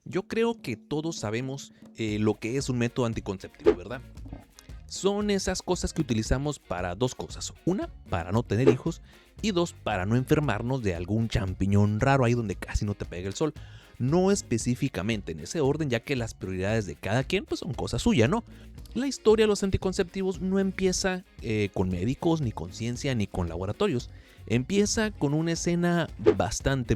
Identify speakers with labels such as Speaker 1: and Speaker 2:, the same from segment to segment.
Speaker 1: Yo creo que todos sabemos lo que es un método anticonceptivo, ¿verdad? Son esas cosas que utilizamos para dos cosas. Una, para no tener hijos. Y dos, para no enfermarnos de algún champiñón raro ahí donde casi no te pega el sol. No específicamente en ese orden, ya que las prioridades de cada quien pues, son cosa suya, ¿no? La historia de los anticonceptivos no empieza con médicos, ni con ciencia, ni con laboratorios. Empieza con una escena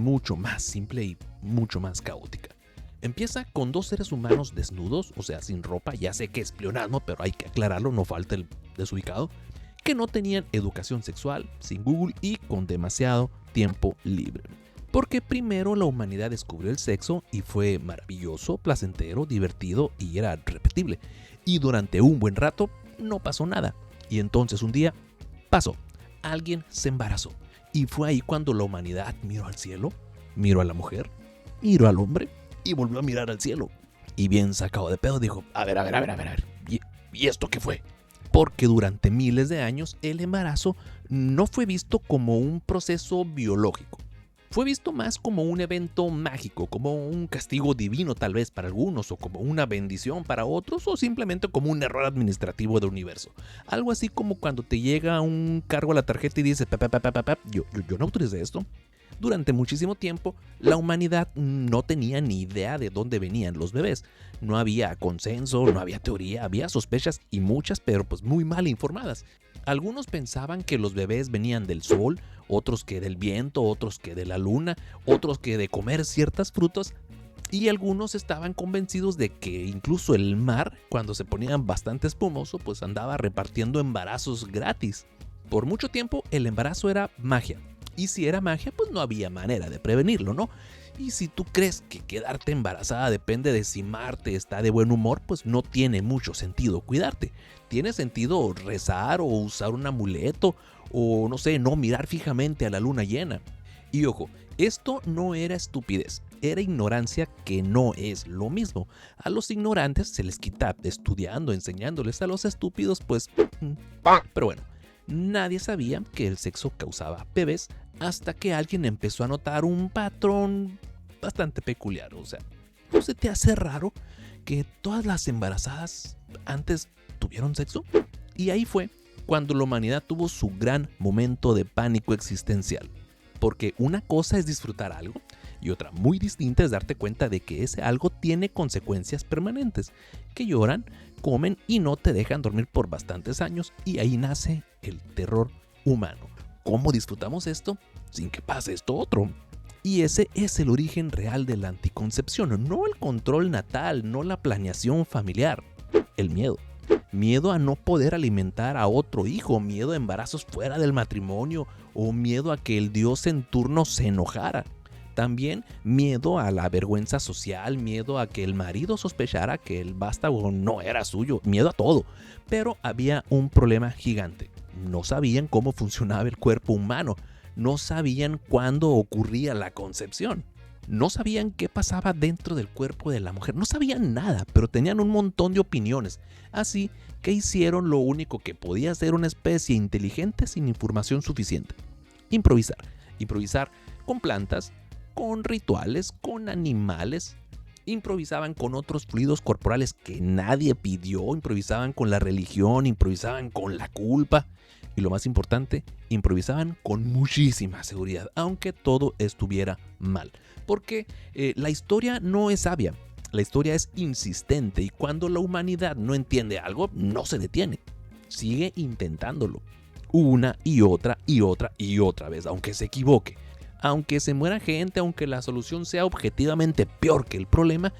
Speaker 1: mucho más simple y mucho más caótica. Empieza con dos seres humanos desnudos, o sea, sin ropa, ya sé que es pleonasmo, pero hay que aclararlo, no falta el desubicado, que no tenían educación sexual, sin Google y con demasiado tiempo libre. Porque primero la humanidad descubrió el sexo y fue maravilloso, placentero, divertido y era repetible. Y durante un buen rato no pasó nada. Y entonces un día pasó. Alguien se embarazó. Y fue ahí cuando la humanidad miró al cielo, miró a la mujer, miró al hombre y volvió a mirar al cielo. Y bien sacado de pedo dijo, a ver. ¿Y esto qué fue? Porque durante miles de años el embarazo no fue visto como un proceso biológico. Fue visto más como un evento mágico, como un castigo divino tal vez para algunos, o como una bendición para otros, o simplemente como un error administrativo del universo. Algo así como cuando te llega un cargo a la tarjeta y dices, yo no utilicé esto. Durante muchísimo tiempo, la humanidad no tenía ni idea de dónde venían los bebés. No había consenso, no había teoría, había sospechas y muchas, pero pues muy mal informadas. Algunos pensaban que los bebés venían del sol, otros que del viento, otros que de la luna, otros que de comer ciertas frutas, y algunos estaban convencidos de que incluso el mar, cuando se ponía bastante espumoso, pues andaba repartiendo embarazos gratis. Por mucho tiempo el embarazo era magia. Y si era magia, pues no había manera de prevenirlo, ¿no? Y si tú crees que quedarte embarazada depende de si Marte está de buen humor, pues no tiene mucho sentido cuidarte. Tiene sentido rezar o usar un amuleto o no sé, no mirar fijamente a la luna llena. Y ojo, esto no era estupidez, era ignorancia, que no es lo mismo. A los ignorantes se les quita estudiando, enseñándoles, a los estúpidos pues... Pero bueno, nadie sabía que el sexo causaba bebés hasta que alguien empezó a notar un patrón bastante peculiar. O sea, ¿no se te hace raro que todas las embarazadas antes tuvieron sexo? Y ahí fue cuando la humanidad tuvo su gran momento de pánico existencial. Porque una cosa es disfrutar algo y otra muy distinta es darte cuenta de que ese algo tiene consecuencias permanentes, que lloran, comen y no te dejan dormir por bastantes años, y ahí nace el terror humano. ¿Cómo disfrutamos esto sin que pase esto otro? Y ese es el origen real de la anticoncepción, no el control natal, no la planeación familiar, el miedo. Miedo a no poder alimentar a otro hijo, miedo a embarazos fuera del matrimonio o miedo a que el dios en turno se enojara. También miedo a la vergüenza social, miedo a que el marido sospechara que el vástago no era suyo, miedo a todo. Pero había un problema gigante. No sabían cómo funcionaba el cuerpo humano, no sabían cuándo ocurría la concepción. No sabían qué pasaba dentro del cuerpo de la mujer, no sabían nada, pero tenían un montón de opiniones. Así que hicieron lo único que podía hacer una especie inteligente sin información suficiente. Improvisar. Improvisar con plantas, con rituales, con animales. Improvisaban con otros fluidos corporales que nadie pidió, improvisaban con la religión, improvisaban con la culpa. Y lo más importante, improvisaban con muchísima seguridad, aunque todo estuviera mal. Porque la historia no es sabia, la historia es insistente, y cuando la humanidad no entiende algo, no se detiene. Sigue intentándolo, una y otra y otra y otra vez, aunque se equivoque, aunque se muera gente, aunque la solución sea objetivamente peor que el problema.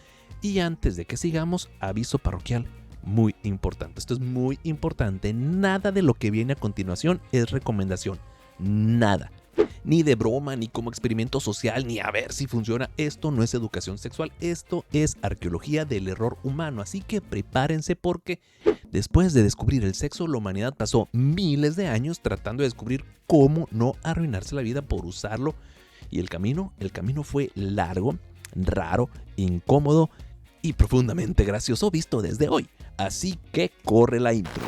Speaker 1: Y antes de que sigamos, aviso parroquial muy importante. Esto es muy importante. Nada de lo que viene a continuación es recomendación. Nada. Ni de broma, ni como experimento social, ni a ver si funciona. Esto no es educación sexual. Esto es arqueología del error humano. Así que prepárense, porque después de descubrir el sexo, la humanidad pasó miles de años tratando de descubrir cómo no arruinarse la vida por usarlo. Y el camino fue largo, raro, incómodo y profundamente gracioso visto desde hoy. Así que corre la intro.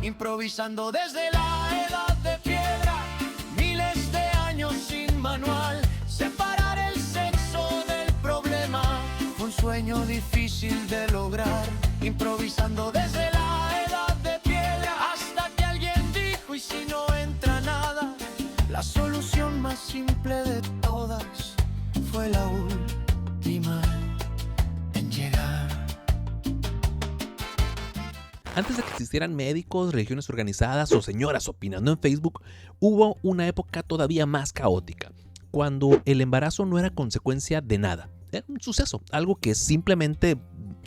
Speaker 2: Improvisando desde la edad de piedra, miles de años sin manual, separar el sexo del problema, un sueño sueño difícil de lograr, improvisando desde la edad de piedra, hasta que alguien dijo: ¿y si no entra nada? La solución más simple de todas fue la última en llegar.
Speaker 1: Antes de que existieran médicos, religiones organizadas o señoras opinando en Facebook, hubo una época todavía más caótica, cuando el embarazo no era consecuencia de nada. Era un suceso, algo que simplemente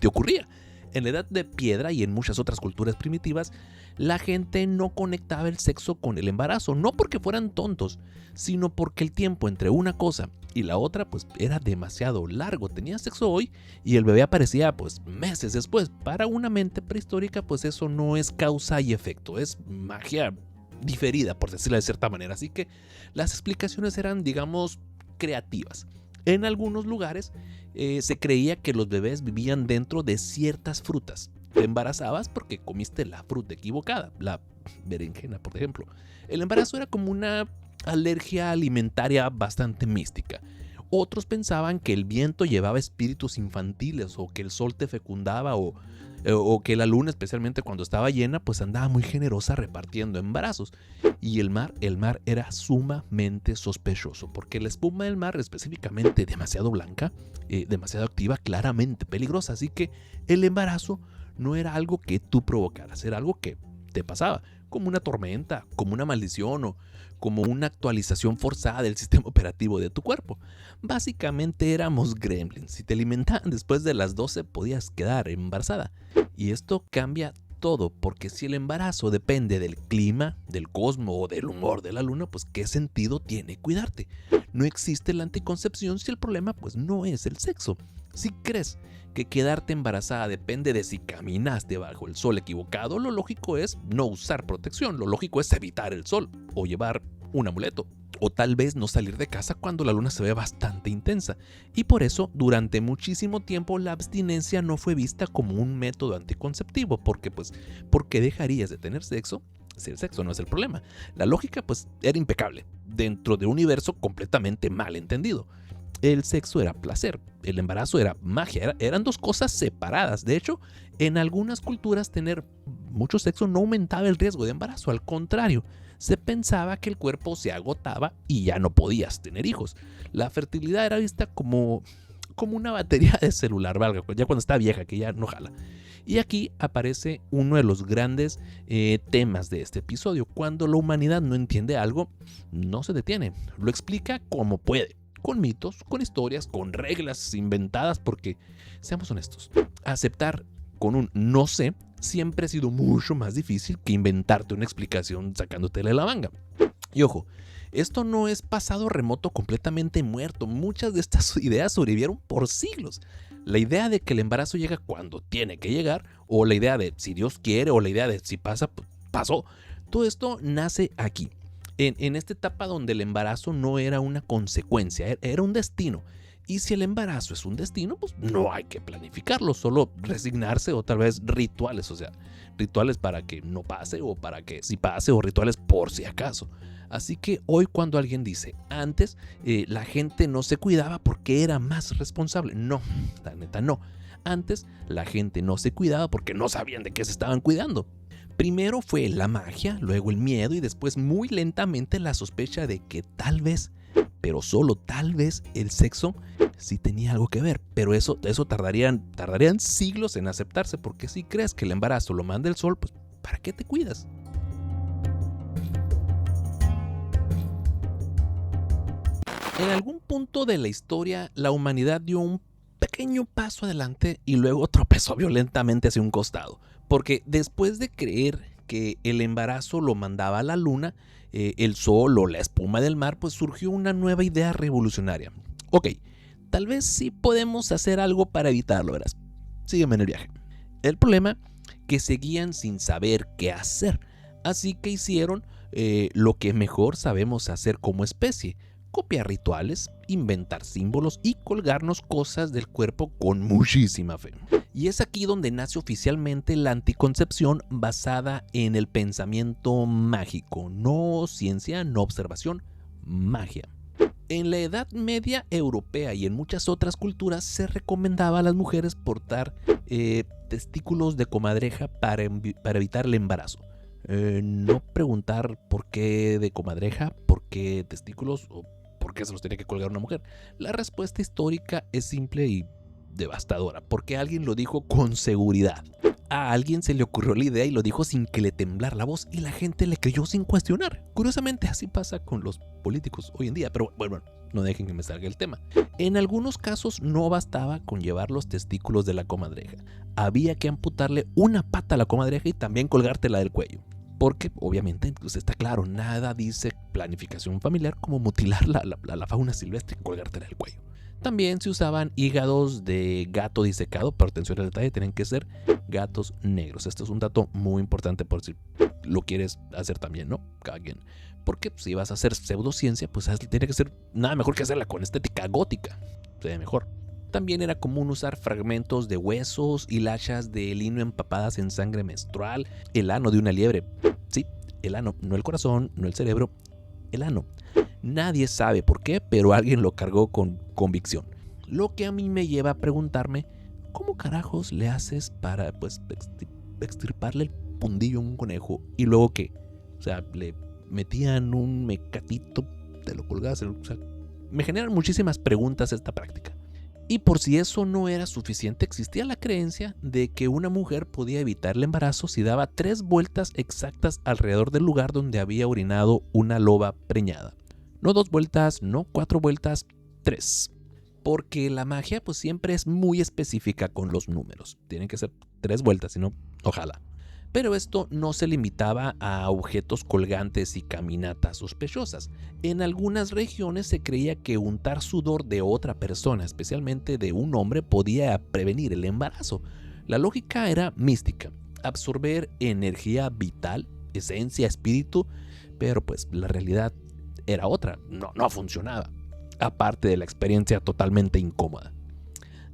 Speaker 1: te ocurría. En la edad de piedra y en muchas otras culturas primitivas, la gente no conectaba el sexo con el embarazo, no porque fueran tontos, sino porque el tiempo entre una cosa y la otra pues era demasiado largo. Tenías sexo hoy y el bebé aparecía pues meses después. Para una mente prehistórica pues eso no es causa y efecto, es magia diferida, por decirlo de cierta manera. Así que las explicaciones eran, digamos, creativas. En algunos lugares se creía que los bebés vivían dentro de ciertas frutas. Te embarazabas porque comiste la fruta equivocada, la berenjena, por ejemplo. El embarazo era como una alergia alimentaria bastante mística. Otros pensaban que el viento llevaba espíritus infantiles, o que el sol te fecundaba, o que la luna, especialmente cuando estaba llena, pues andaba muy generosa repartiendo embarazos. Y el mar era sumamente sospechoso, porque la espuma del mar, específicamente demasiado blanca, demasiado activa, claramente peligrosa. Así que el embarazo no era algo que tú provocaras, era algo que te pasaba, como una tormenta, como una maldición o como una actualización forzada del sistema operativo de tu cuerpo. Básicamente éramos gremlins. Si te alimentaban después de las 12 podías quedar embarazada. Y esto cambia todo, porque si el embarazo depende del clima, del cosmos o del humor de la luna, pues ¿qué sentido tiene cuidarte? No existe la anticoncepción si el problema pues no es el sexo. Si crees que quedarte embarazada depende de si caminaste bajo el sol equivocado, lo lógico es no usar protección, lo lógico es evitar el sol o llevar un amuleto. O tal vez no salir de casa cuando la luna se ve bastante intensa. Y por eso, durante muchísimo tiempo, la abstinencia no fue vista como un método anticonceptivo. Porque, ¿por qué dejarías de tener sexo si el sexo no es el problema? La lógica, pues, era impecable, dentro de un universo completamente mal entendido. El sexo era placer, el embarazo era magia, eran dos cosas separadas. De hecho, en algunas culturas tener mucho sexo no aumentaba el riesgo de embarazo, al contrario. Se pensaba que el cuerpo se agotaba y ya no podías tener hijos. La fertilidad era vista como una batería de celular, valga, ya cuando está vieja, que ya no jala. Y aquí aparece uno de los grandes temas de este episodio. Cuando la humanidad no entiende algo, no se detiene, lo explica como puede. Con mitos, con historias, con reglas inventadas, porque, seamos honestos, aceptar con un no sé siempre ha sido mucho más difícil que inventarte una explicación sacándotela de la manga. Y ojo, esto no es pasado remoto completamente muerto. Muchas de estas ideas sobrevivieron por siglos. La idea de que el embarazo llega cuando tiene que llegar, o la idea de si Dios quiere, o la idea de si pasa, pues pasó. Todo esto nace aquí. En esta etapa donde el embarazo no era una consecuencia, era un destino. Y si el embarazo es un destino, pues no hay que planificarlo, solo resignarse, o tal vez rituales, o sea, rituales para que no pase o para que sí pase, o rituales por si acaso. Así que hoy cuando alguien dice, antes la gente no se cuidaba porque era más responsable, no, la neta no. Antes la gente no se cuidaba porque no sabían de qué se estaban cuidando. Primero fue la magia, luego el miedo y después muy lentamente la sospecha de que tal vez, pero solo tal vez, el sexo sí tenía algo que ver. Pero eso tardarían siglos en aceptarse, porque si crees que el embarazo lo manda el sol, pues ¿para qué te cuidas? En algún punto de la historia, la humanidad dio un pequeño paso adelante y luego tropezó violentamente hacia un costado. Porque después de creer que el embarazo lo mandaba la luna, el sol o la espuma del mar, pues surgió una nueva idea revolucionaria. Ok, tal vez sí podemos hacer algo para evitarlo, verás. Sígueme en el viaje. El problema, que seguían sin saber qué hacer. Así que hicieron lo que mejor sabemos hacer como especie: copiar rituales, inventar símbolos y colgarnos cosas del cuerpo con muchísima fe. Y es aquí donde nace oficialmente la anticoncepción basada en el pensamiento mágico. No ciencia, no observación, magia. En la Edad Media europea y en muchas otras culturas se recomendaba a las mujeres portar testículos de comadreja para evitar el embarazo. No preguntar por qué de comadreja, por qué testículos o por qué se los tenía que colgar una mujer. La respuesta histórica es simple y devastadora, porque alguien lo dijo con seguridad. A alguien se le ocurrió la idea y lo dijo sin que le temblara la voz y la gente le creyó sin cuestionar. Curiosamente así pasa con los políticos hoy en día, pero bueno, no dejen que me salga el tema. En algunos casos no bastaba con llevar los testículos de la comadreja. Había que amputarle una pata a la comadreja y también colgártela del cuello. Porque obviamente pues está claro, nada dice planificación familiar como mutilar la fauna silvestre y colgártela del cuello. También se usaban hígados de gato disecado, pero atención al detalle, tienen que ser gatos negros. Este es un dato muy importante por si lo quieres hacer también, ¿no? Cada quien. Porque si vas a hacer pseudociencia, pues tiene que ser nada mejor que hacerla con estética gótica. Se ve mejor. También era común usar fragmentos de huesos, hilachas de lino empapadas en sangre menstrual, el ano de una liebre. Sí, el ano, no el corazón, no el cerebro, el ano. Nadie sabe por qué, pero alguien lo cargó con convicción. Lo que a mí me lleva a preguntarme, ¿cómo carajos le haces para extirparle el pundillo a un conejo? ¿Y luego qué? O sea, le metían un mecatito, te lo colgabas. O sea, me generan muchísimas preguntas esta práctica. Y por si eso no era suficiente, existía la creencia de que una mujer podía evitar el embarazo si daba 3 vueltas exactas alrededor del lugar donde había orinado una loba preñada. No 2 vueltas, no 4 vueltas, 3. Porque la magia pues siempre es muy específica con los números. Tienen que ser 3 vueltas, si no, ojalá. Pero esto no se limitaba a objetos colgantes y caminatas sospechosas. En algunas regiones se creía que untar sudor de otra persona, especialmente de un hombre, podía prevenir el embarazo. La lógica era mística, absorber energía vital, esencia, espíritu, pero pues la realidad era otra, no funcionaba, aparte de la experiencia totalmente incómoda.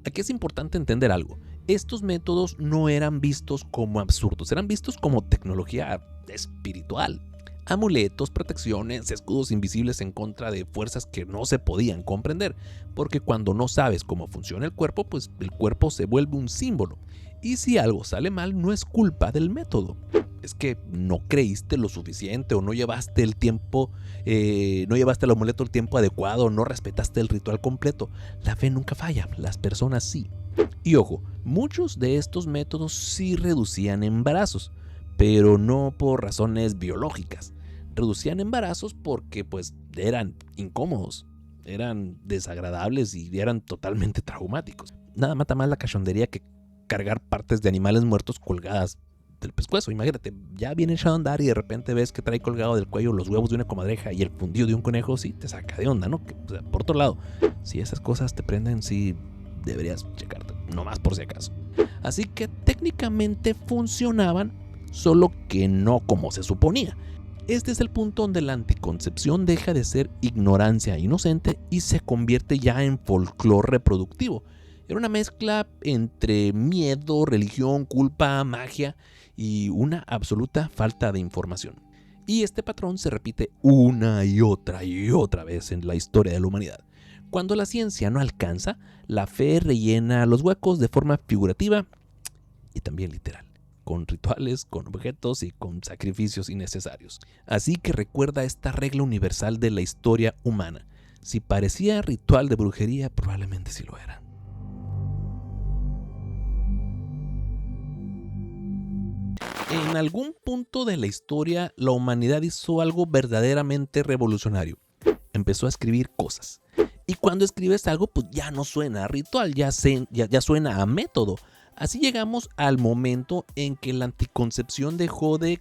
Speaker 1: Aquí es importante entender algo. Estos métodos no eran vistos como absurdos, eran vistos como tecnología espiritual. Amuletos, protecciones, escudos invisibles en contra de fuerzas que no se podían comprender, porque cuando no sabes cómo funciona el cuerpo, pues el cuerpo se vuelve un símbolo. Y si algo sale mal, no es culpa del método. Es que no creíste lo suficiente o no llevaste el tiempo, no llevaste el amuleto el tiempo adecuado, no respetaste el ritual completo. La fe nunca falla, las personas sí. Y ojo, muchos de estos métodos sí reducían embarazos, pero no por razones biológicas. Reducían embarazos porque pues eran incómodos, eran desagradables y eran totalmente traumáticos. Nada mata más la cachondería que cargar partes de animales muertos colgadas del pescuezo. Imagínate, ya viene echado a andar y de repente ves que trae colgado del cuello los huevos de una comadreja y el fundido de un conejo, sí te saca de onda, ¿no? O sea, por otro lado, si esas cosas te prenden, sí deberías checarte, no más por si acaso. Así que técnicamente funcionaban, solo que no como se suponía. Este es el punto donde la anticoncepción deja de ser ignorancia inocente y se convierte ya en folclore reproductivo. Era una mezcla entre miedo, religión, culpa, magia y una absoluta falta de información. Y este patrón se repite una y otra vez en la historia de la humanidad. Cuando la ciencia no alcanza, la fe rellena los huecos de forma figurativa y también literal, con rituales, con objetos y con sacrificios innecesarios. Así que recuerda esta regla universal de la historia humana. Si parecía ritual de brujería, probablemente sí lo era. En algún punto de la historia, la humanidad hizo algo verdaderamente revolucionario. Empezó a escribir cosas. Y cuando escribes algo, pues ya no suena a ritual, ya suena a método. Así llegamos al momento en que la anticoncepción dejó de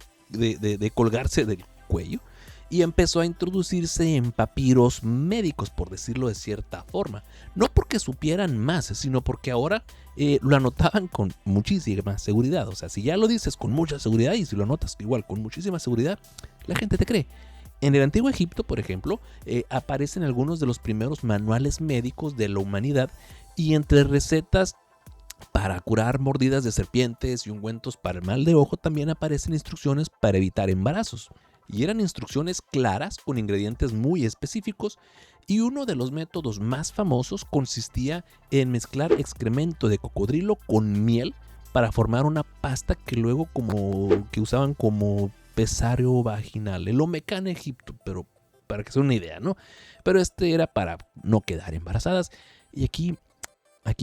Speaker 1: colgarse del cuello y empezó a introducirse en papiros médicos, por decirlo de cierta forma. No porque supieran más, sino porque ahora lo anotaban con muchísima seguridad. O sea, si ya lo dices con mucha seguridad y si lo anotas igual con muchísima seguridad, la gente te cree. En el Antiguo Egipto, por ejemplo, aparecen algunos de los primeros manuales médicos de la humanidad y entre recetas para curar mordidas de serpientes y ungüentos para el mal de ojo también aparecen instrucciones para evitar embarazos. y eran instrucciones claras con ingredientes muy específicos, y uno de los métodos más famosos consistía en mezclar excremento de cocodrilo con miel para formar una pasta que luego que usaban como pesario vaginal, el Omecán Egipto, pero para que sea una idea, ¿no? Pero este era para no quedar embarazadas, y aquí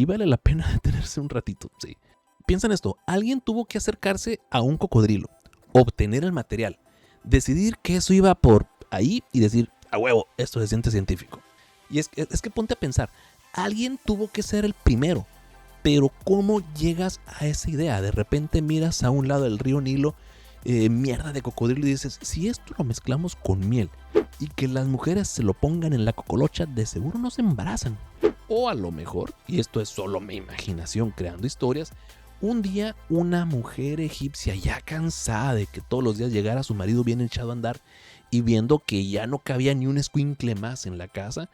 Speaker 1: vale la pena detenerse un ratito, sí. Piensa en esto, alguien tuvo que acercarse a un cocodrilo, obtener el material, decidir que eso iba por ahí y decir, a huevo, esto se siente científico. Y es que ponte a pensar, alguien tuvo que ser el primero, pero ¿cómo llegas a esa idea? De repente miras a un lado del río Nilo, mierda de cocodrilo, y dices, si esto lo mezclamos con miel y que las mujeres se lo pongan en la cocolocha, de seguro no se embarazan. O a lo mejor, y esto es solo mi imaginación creando historias, un día una mujer egipcia ya cansada de que todos los días llegara su marido bien echado a andar y viendo que ya no cabía ni un escuincle más en la casa,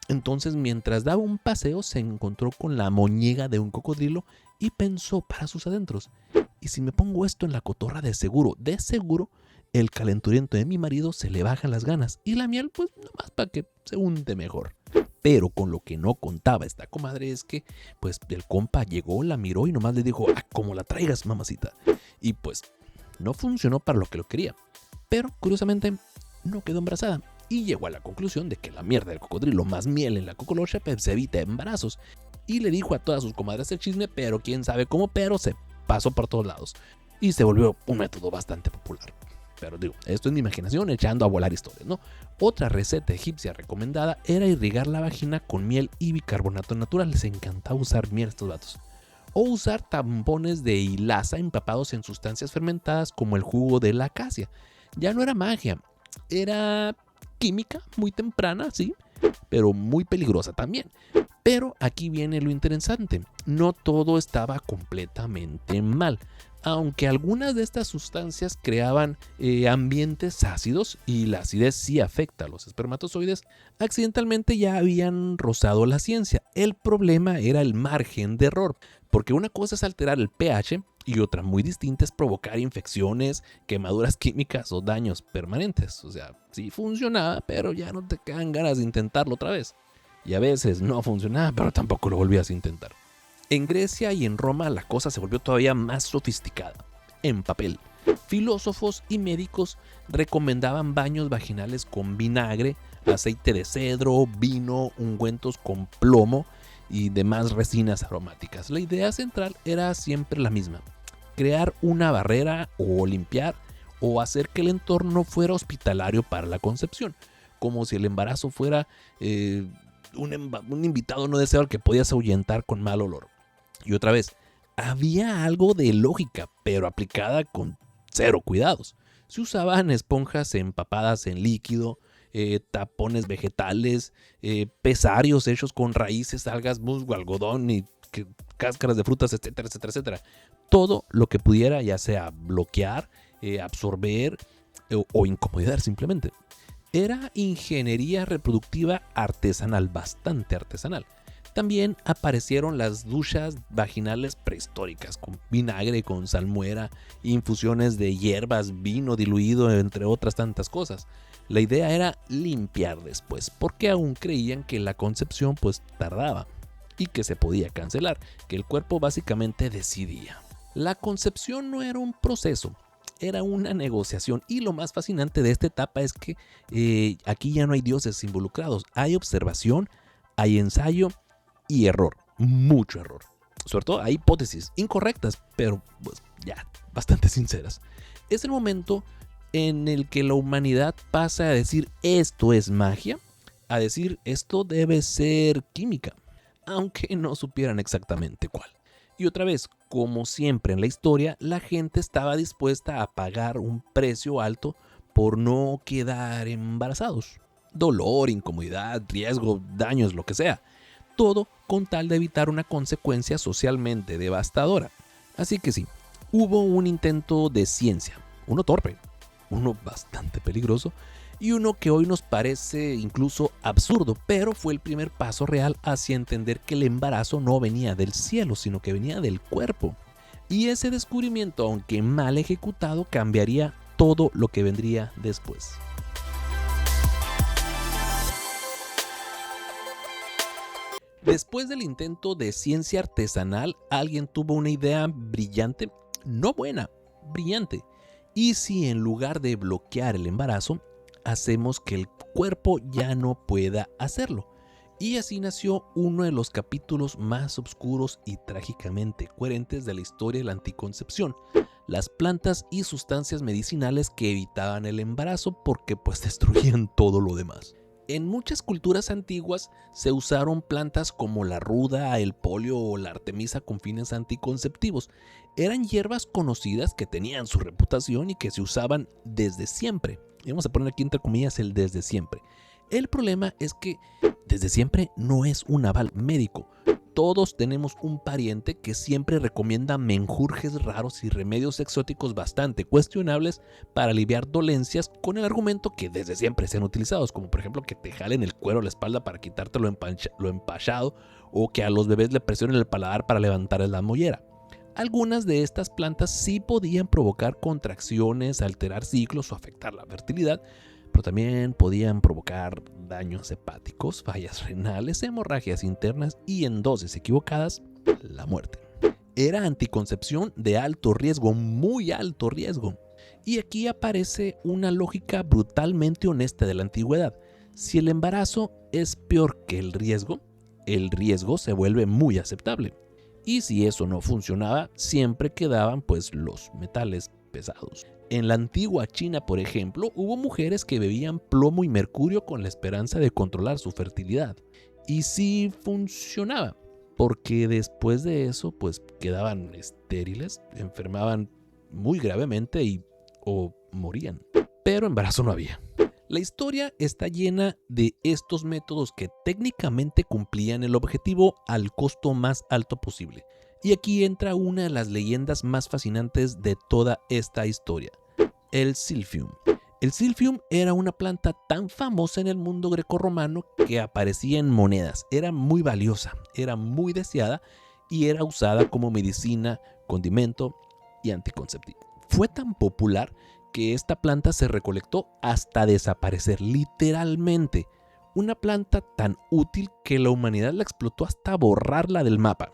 Speaker 1: entonces mientras daba un paseo se encontró con la moñiga de un cocodrilo y pensó para sus adentros, y si me pongo esto en la cotorra, de seguro, el calenturiento de mi marido se le bajan las ganas y la miel pues nomás para que se unte mejor. Pero con lo que no contaba esta comadre es que pues el compa llegó, la miró y nomás le dijo, como la traigas, mamacita. Y pues no funcionó para lo que lo quería. Pero curiosamente no quedó embarazada y llegó a la conclusión de que la mierda del cocodrilo más miel en la cocolocha pues se evita embarazos. Y le dijo a todas sus comadres el chisme, pero quién sabe cómo, pero se pasó por todos lados. Y se volvió un método bastante popular. Pero digo, esto es mi imaginación echando a volar historias, ¿no? Otra receta egipcia recomendada era irrigar la vagina con miel y bicarbonato natural. Les encantaba usar miel a estos vatos. O usar tampones de hilaza empapados en sustancias fermentadas como el jugo de la acacia. Ya no era magia, era química muy temprana, sí, pero muy peligrosa también. Pero aquí viene lo interesante, no todo estaba completamente mal. Aunque algunas de estas sustancias creaban ambientes ácidos y la acidez sí afecta a los espermatozoides, accidentalmente ya habían rozado la ciencia. El problema era el margen de error, porque una cosa es alterar el pH y otra muy distinta es provocar infecciones, quemaduras químicas o daños permanentes. O sea, sí funcionaba, pero ya no te quedan ganas de intentarlo otra vez. Y a veces no funcionaba, pero tampoco lo volvías a intentar. En Grecia y en Roma la cosa se volvió todavía más sofisticada. En papel, filósofos y médicos recomendaban baños vaginales con vinagre, aceite de cedro, vino, ungüentos con plomo y demás resinas aromáticas. La idea central era siempre la misma: crear una barrera o limpiar o hacer que el entorno fuera hospitalario para la concepción, como si el embarazo fuera un invitado no deseado al que podías ahuyentar con mal olor. Y otra vez, había algo de lógica, pero aplicada con cero cuidados. Se usaban esponjas empapadas en líquido, tapones vegetales, pesarios hechos con raíces, algas, musgo, algodón y cáscaras de frutas, etcétera, etcétera, etcétera. Todo lo que pudiera ya sea bloquear, absorber o incomodar simplemente. Era ingeniería reproductiva artesanal, bastante artesanal. También aparecieron las duchas vaginales prehistóricas con vinagre, con salmuera, infusiones de hierbas, vino diluido, entre otras tantas cosas. La idea era limpiar después, porque aún creían que la concepción pues tardaba y que se podía cancelar, que el cuerpo básicamente decidía. La concepción no era un proceso, era una negociación, y lo más fascinante de esta etapa es que aquí ya no hay dioses involucrados, hay observación, hay ensayo y error, mucho error. Sobre todo hay hipótesis incorrectas, pero pues ya bastante sinceras. Es el momento en el que la humanidad pasa a decir esto es magia, a decir esto debe ser química, aunque no supieran exactamente cuál. Y otra vez, como siempre en la historia, la gente estaba dispuesta a pagar un precio alto por no quedar embarazados. Dolor, incomodidad, riesgo, daños, lo que sea. Todo con tal de evitar una consecuencia socialmente devastadora. Así que sí, hubo un intento de ciencia, uno torpe, uno bastante peligroso y uno que hoy nos parece incluso absurdo, pero fue el primer paso real hacia entender que el embarazo no venía del cielo, sino que venía del cuerpo. Y ese descubrimiento, aunque mal ejecutado, cambiaría todo lo que vendría después. Después del intento de ciencia artesanal, alguien tuvo una idea brillante, no buena, brillante. ¿Y si en lugar de bloquear el embarazo, hacemos que el cuerpo ya no pueda hacerlo? Y así nació uno de los capítulos más oscuros y trágicamente coherentes de la historia de la anticoncepción: las plantas y sustancias medicinales que evitaban el embarazo porque pues destruían todo lo demás. En muchas culturas antiguas se usaron plantas como la ruda, el polio o la artemisa con fines anticonceptivos. Eran hierbas conocidas que tenían su reputación y que se usaban desde siempre. Y vamos a poner aquí entre comillas el desde siempre. El problema es que desde siempre no es un aval médico. Todos tenemos un pariente que siempre recomienda menjurjes raros y remedios exóticos bastante cuestionables para aliviar dolencias, con el argumento que desde siempre se han utilizado, como por ejemplo que te jalen el cuero a la espalda para quitarte lo empachado, o que a los bebés le presionen el paladar para levantarles la mollera. Algunas de estas plantas sí podían provocar contracciones, alterar ciclos o afectar la fertilidad, pero también podían provocar daños hepáticos, fallas renales, hemorragias internas y, en dosis equivocadas, la muerte. Era anticoncepción de alto riesgo, muy alto riesgo. Y aquí aparece una lógica brutalmente honesta de la antigüedad. Si el embarazo es peor que el riesgo se vuelve muy aceptable. Y si eso no funcionaba, siempre quedaban pues los metales pesados. En la antigua China, por ejemplo, hubo mujeres que bebían plomo y mercurio con la esperanza de controlar su fertilidad. Y sí funcionaba, porque después de eso pues quedaban estériles, enfermaban muy gravemente o morían. Pero embarazo no había. La historia está llena de estos métodos que técnicamente cumplían el objetivo al costo más alto posible. Y aquí entra una de las leyendas más fascinantes de toda esta historia: el silphium. El silphium era una planta tan famosa en el mundo grecorromano que aparecía en monedas. Era muy valiosa, era muy deseada y era usada como medicina, condimento y anticonceptivo. Fue tan popular que esta planta se recolectó hasta desaparecer, literalmente. Una planta tan útil que la humanidad la explotó hasta borrarla del mapa.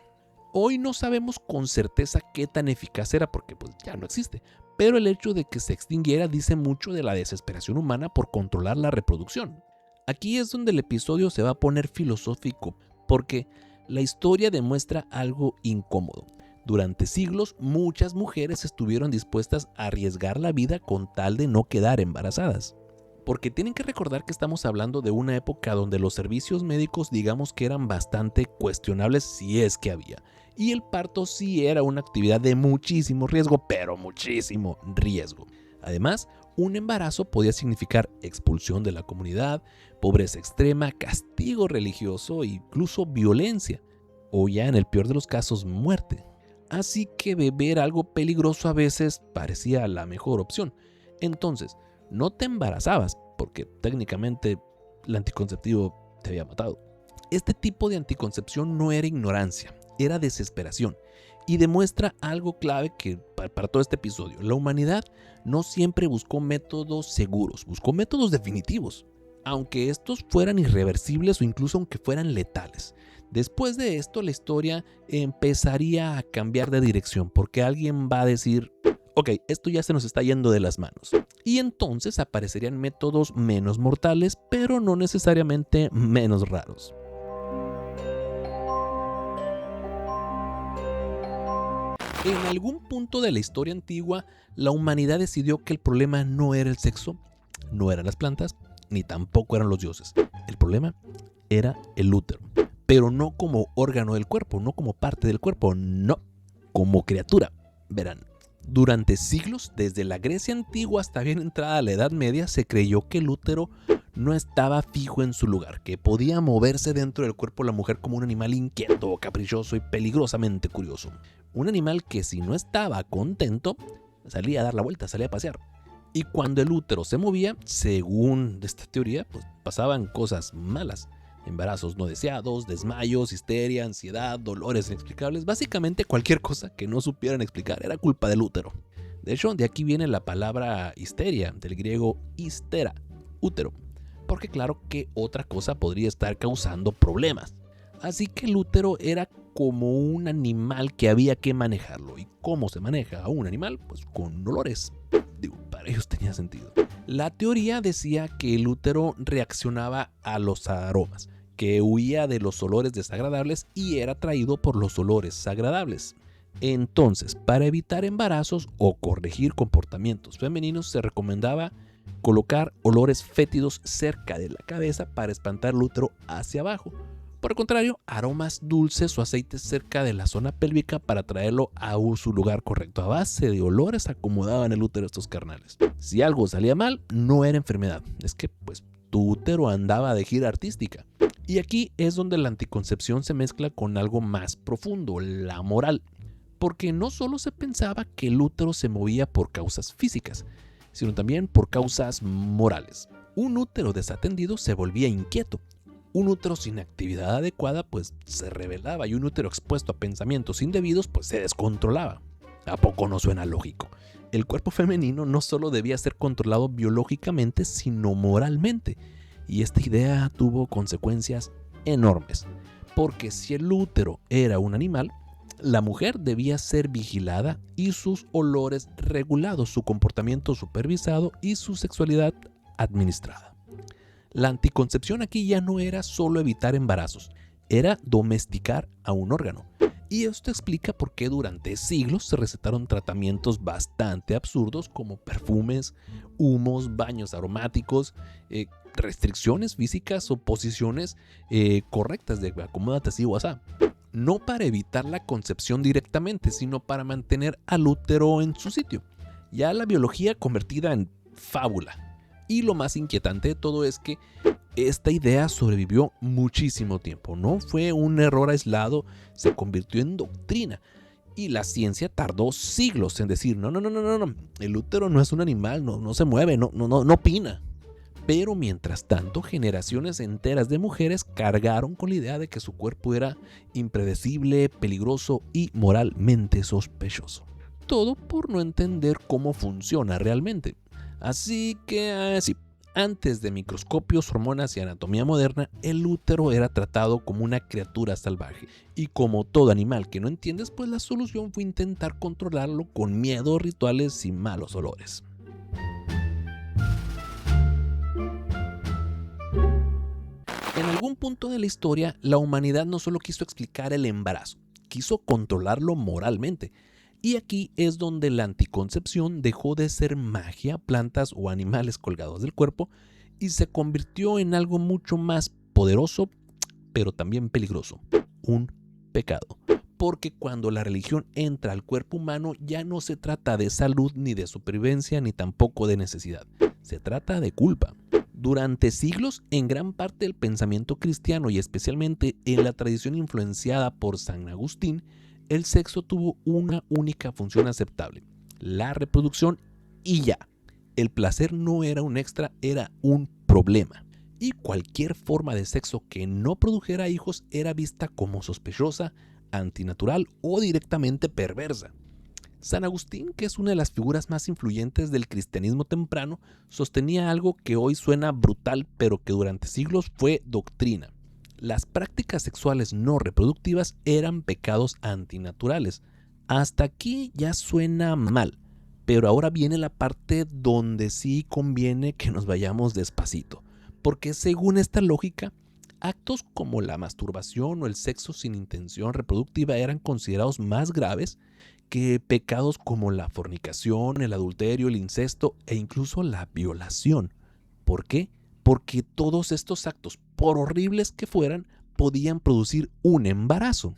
Speaker 1: Hoy no sabemos con certeza qué tan eficaz era porque pues ya no existe, pero el hecho de que se extinguiera dice mucho de la desesperación humana por controlar la reproducción. Aquí es donde el episodio se va a poner filosófico, porque la historia demuestra algo incómodo. Durante siglos, muchas mujeres estuvieron dispuestas a arriesgar la vida con tal de no quedar embarazadas. Porque tienen que recordar que estamos hablando de una época donde los servicios médicos, digamos que eran bastante cuestionables, si es que había. Y el parto sí era una actividad de muchísimo riesgo, pero muchísimo riesgo. Además, un embarazo podía significar expulsión de la comunidad, pobreza extrema, castigo religioso e incluso violencia. O ya en el peor de los casos, muerte. Así que beber algo peligroso a veces parecía la mejor opción. Entonces, no te embarazabas porque técnicamente el anticonceptivo te había matado. Este tipo de anticoncepción no era ignorancia, era desesperación. Y demuestra algo clave que para todo este episodio: la humanidad no siempre buscó métodos seguros, buscó métodos definitivos, aunque estos fueran irreversibles o incluso aunque fueran letales. Después de esto, la historia empezaría a cambiar de dirección, porque alguien va a decir: ok, esto ya se nos está yendo de las manos. Y entonces aparecerían métodos menos mortales, pero no necesariamente menos raros. En algún punto de la historia antigua, la humanidad decidió que el problema no era el sexo, no eran las plantas, ni tampoco eran los dioses. El problema era el útero. Pero no como órgano del cuerpo, no como parte del cuerpo, no, como criatura. Verán, durante siglos, desde la Grecia antigua hasta bien entrada la Edad Media, se creyó que el útero no estaba fijo en su lugar, que podía moverse dentro del cuerpo de la mujer como un animal inquieto, caprichoso y peligrosamente curioso. Un animal que, si no estaba contento, salía a dar la vuelta, salía a pasear. Y cuando el útero se movía, según esta teoría, pues pasaban cosas malas. Embarazos no deseados, desmayos, histeria, ansiedad, dolores inexplicables. Básicamente cualquier cosa que no supieran explicar era culpa del útero. De hecho, de aquí viene la palabra histeria, del griego histera, útero, porque claro que otra cosa podría estar causando problemas. Así que el útero era como un animal que había que manejarlo. ¿Y cómo se maneja a un animal? Pues con olores. Digo, para ellos tenía sentido. La teoría decía que el útero reaccionaba a los aromas, que huía de los olores desagradables y era atraído por los olores agradables. Entonces, para evitar embarazos o corregir comportamientos femeninos, se recomendaba colocar olores fétidos cerca de la cabeza para espantar el útero hacia abajo. Por el contrario, aromas dulces o aceites cerca de la zona pélvica para traerlo a su lugar correcto. A base de olores acomodaban el útero estos carnales. Si algo salía mal, no era enfermedad. Es que pues tu útero andaba de gira artística. Y aquí es donde la anticoncepción se mezcla con algo más profundo, la moral. Porque no solo se pensaba que el útero se movía por causas físicas, sino también por causas morales. Un útero desatendido se volvía inquieto. Un útero sin actividad adecuada pues se rebelaba y un útero expuesto a pensamientos indebidos pues se descontrolaba. ¿A poco no suena lógico? El cuerpo femenino no solo debía ser controlado biológicamente sino moralmente. Y esta idea tuvo consecuencias enormes. Porque si el útero era un animal, la mujer debía ser vigilada y sus olores regulados, su comportamiento supervisado y su sexualidad administrada. La anticoncepción aquí ya no era solo evitar embarazos, era domesticar a un órgano. Y esto explica por qué durante siglos se recetaron tratamientos bastante absurdos como perfumes, humos, baños aromáticos, restricciones físicas o posiciones correctas de acomódate así o asá. No para evitar la concepción directamente, sino para mantener al útero en su sitio. Ya la biología convertida en fábula. Y lo más inquietante de todo es que esta idea sobrevivió muchísimo tiempo. No fue un error aislado, se convirtió en doctrina. Y la ciencia tardó siglos en decir, no, el útero no es un animal, no se mueve, no opina. Pero mientras tanto, generaciones enteras de mujeres cargaron con la idea de que su cuerpo era impredecible, peligroso y moralmente sospechoso. Todo por no entender cómo funciona realmente. Así que sí, antes de microscopios, hormonas y anatomía moderna, el útero era tratado como una criatura salvaje. Y como todo animal que no entiendes, pues la solución fue intentar controlarlo con miedo, rituales y malos olores. En algún punto de la historia, la humanidad no solo quiso explicar el embarazo, quiso controlarlo moralmente. Y aquí es donde la anticoncepción dejó de ser magia, plantas o animales colgados del cuerpo y se convirtió en algo mucho más poderoso, pero también peligroso, un pecado. Porque cuando la religión entra al cuerpo humano ya no se trata de salud ni de supervivencia ni tampoco de necesidad, se trata de culpa. Durante siglos, en gran parte del pensamiento cristiano y especialmente en la tradición influenciada por San Agustín, el sexo tuvo una única función aceptable, la reproducción y ya. El placer no era un extra, era un problema. Y cualquier forma de sexo que no produjera hijos era vista como sospechosa, antinatural o directamente perversa. San Agustín, que es una de las figuras más influyentes del cristianismo temprano, sostenía algo que hoy suena brutal, pero que durante siglos fue doctrina. Las prácticas sexuales no reproductivas eran pecados antinaturales. Hasta aquí ya suena mal, pero ahora viene la parte donde sí conviene que nos vayamos despacito, porque según esta lógica, actos como la masturbación o el sexo sin intención reproductiva eran considerados más graves que pecados como la fornicación, el adulterio, el incesto e incluso la violación. ¿Por qué? Porque todos estos actos, por horribles que fueran, podían producir un embarazo.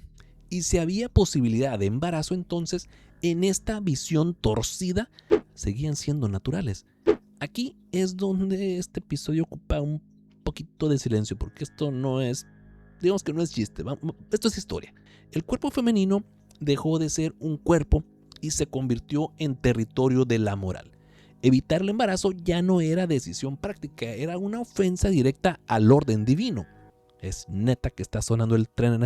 Speaker 1: Y si había posibilidad de embarazo, entonces, en esta visión torcida, seguían siendo naturales. Aquí es donde este episodio ocupa un poquito de silencio, porque esto no es, digamos que no es chiste, esto es historia. El cuerpo femenino dejó de ser un cuerpo y se convirtió en territorio de la moral. Evitar el embarazo ya no era decisión práctica, era una ofensa directa al orden divino. Es neta que está sonando el tren a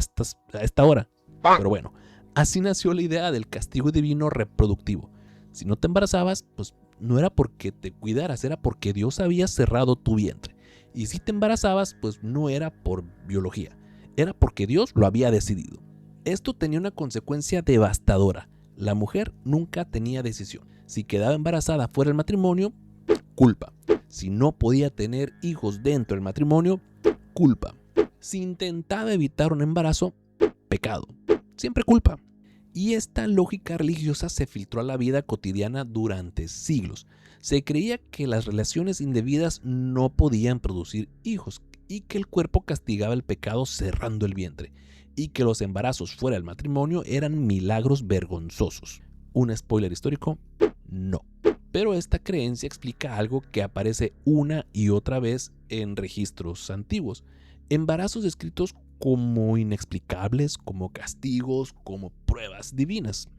Speaker 1: esta hora. Pero bueno, así nació la idea del castigo divino reproductivo. Si no te embarazabas, pues no era porque te cuidaras, era porque Dios había cerrado tu vientre. Y si te embarazabas, pues no era por biología, era porque Dios lo había decidido. Esto tenía una consecuencia devastadora. La mujer nunca tenía decisión. Si quedaba embarazada fuera del matrimonio, culpa. Si no podía tener hijos dentro del matrimonio, culpa. Si intentaba evitar un embarazo, pecado. Siempre culpa. Y esta lógica religiosa se filtró a la vida cotidiana durante siglos. Se creía que las relaciones indebidas no podían producir hijos y que el cuerpo castigaba el pecado cerrando el vientre y que los embarazos fuera del matrimonio eran milagros vergonzosos. ¿Un spoiler histórico? No. Pero esta creencia explica algo que aparece una y otra vez en registros antiguos. Embarazos descritos como inexplicables, como castigos, como pruebas divinas.